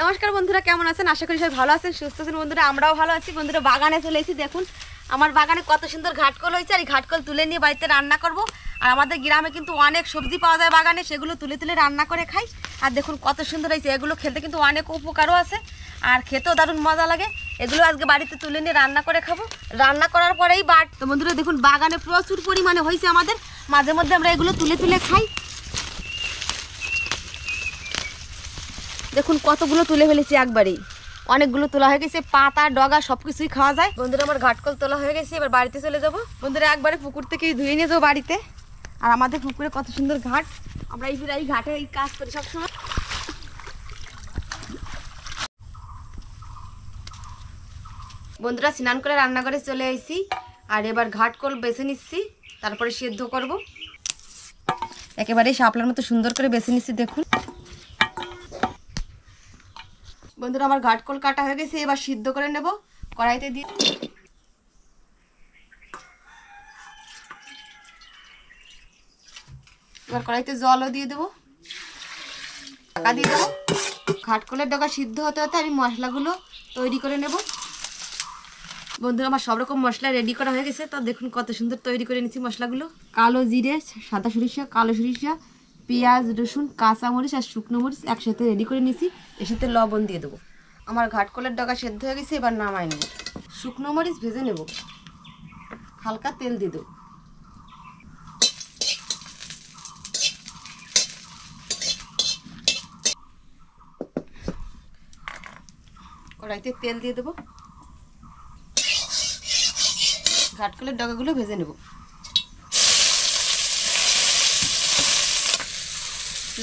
নমস্কার বন্ধুরা, কেমন আছেন? আশা করি সবাই ভালো আছেন, সুস্থ আছেন। বন্ধুরা আমরাও ভালো আছি। বন্ধুরা বাগানে চলে এসেছি। দেখুন আমার বাগানে কত সুন্দর ঘাটকল হয়েছে, আর এই ঘাটকল তুলে নিয়ে বাড়িতে রান্না করব। আর আমাদের গ্রামে কিন্তু অনেক সবজি পাওয়া যায় বাগানে, সেগুলো তুলে তুলে রান্না করে খাই। আর দেখুন কত সুন্দর হয়েছে, এগুলো খেতে কিন্তু অনেক উপকারও আছে আর খেতেও দারুণ মজা লাগে। এগুলো আজকে বাড়িতে তুলে নিয়ে রান্না করে খাবো। রান্না করার পরেই তো বন্ধুরা দেখুন বাগানে প্রচুর পরিমাণে হয়েছে আমাদের, মাঝে মধ্যে আমরা এগুলো তুলে তুলে খাই। দেখুন কতগুলো তুলে ফেলেছি একবারেই, অনেকগুলো তোলা হয়ে গেছে, পাতা ডগা সবকিছুই খাওয়া যায়। বন্ধুরা আমার ঘাটকল তোলা হয়ে গেছে, এবার বাড়িতে চলে যাব। বন্ধুরা একবারে পুকুর থেকে ধুয়ে নিয়ে যাবো বাড়িতে। আর আমাদের পুকুরে কত সুন্দর ঘাট, আমরা এই ঘাটে এই কাজ করি সবসময়। বন্ধুরা স্নান করে রান্নাঘরে চলে এসেছি, আর এবার ঘাটকল বেছে নিচ্ছি, তারপরে সেদ্ধ করব। একেবারে শাপলার মতো সুন্দর করে বেছে নিচ্ছি। দেখুন বন্ধুরা আমার ঘাটকল কাটা হয়ে গেছে, এবার সিদ্ধ করে নেব কড়াইতে দিয়ে। এবার কড়াইতে জলও দিয়ে দেবো, ঢাকা দিয়ে দেবো। ঘাটকলের ডগা সিদ্ধ হতে হতে আমি মশলাগুলো তৈরি করে নেব। বন্ধুরা আমার সব রকম মশলা রেডি করা হয়ে গেছে, তো দেখুন কত সুন্দর তৈরি করে নিচ্ছি মশলাগুলো। কালো জিরে, সাদা সরিষা, কালো সরিষা, পেঁয়াজ, রসুন, কাঁচামরিচ আর শুকনো মরিচ একসাথে রেডি করে নিচ্ছি। এর সাথে লবণ দিয়ে দেবো। আমার ঘাটকলের ডগা সেদ্ধ হয়ে গেছে, এবার নামাই নেব। শুকনো মরিচ ভেজে নেব, হালকা তেল দিয়ে দেবো। কড়াইতে তেল দিয়ে দেবো, ঘাটকলের ডগাগুলো ভেজে নেব।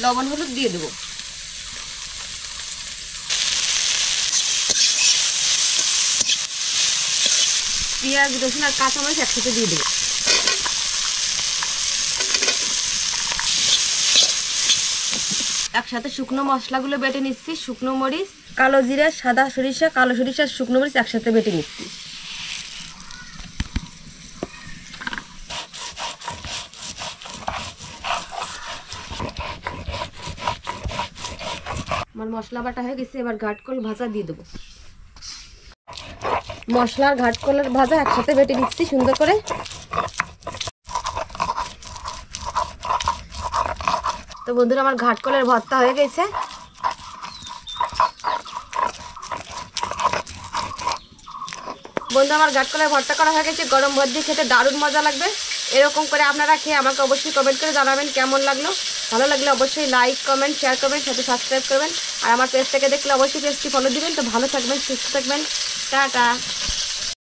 লবণ হলুদ দিয়ে দেবো। পেঁয়াজ, রসুন আর কাঁচামরিচ একসাথে দিয়ে দেবো। একসাথে শুকনো মশলাগুলো বেটে নিচ্ছি। শুকনো মরিচ, কালো জিরা, সাদা সরিষা, কালো সরিষা, শুকনো মরিচ একসাথে বেটে নিচ্ছি। আমার মশলা বাটা হয়ে গেছে, এবার ঘাটকল ভাজা দিয়ে দেবো। মশলা আর ঘাটকলের ভাজা একসাথে বেটে নিচ্ছি সুন্দর করে। তো বন্ধুরা আমার ঘাটকলের ভর্তা হয়ে গেছে। বন্ধু আমার ঘাটকলের ভর্তা করা হয়ে গেছে, গরম ভাত দিয়ে খেতে দারুণ মজা লাগবে। এরকম করে আপনারা খেয়ে আমাকে অবশ্যই কমেন্ট করে জানাবেন কেমন লাগলো। ভালো লাগলে অবশ্যই লাইক, কমেন্ট, শেয়ার করবেন, সাথে সাবস্ক্রাইব করবেন। আর আমার পেজটাকে দেখলে অবশ্যই পেজটি ফলো দিবেন। তো ভালো থাকবেন, সুস্থ থাকবেন, টাটা।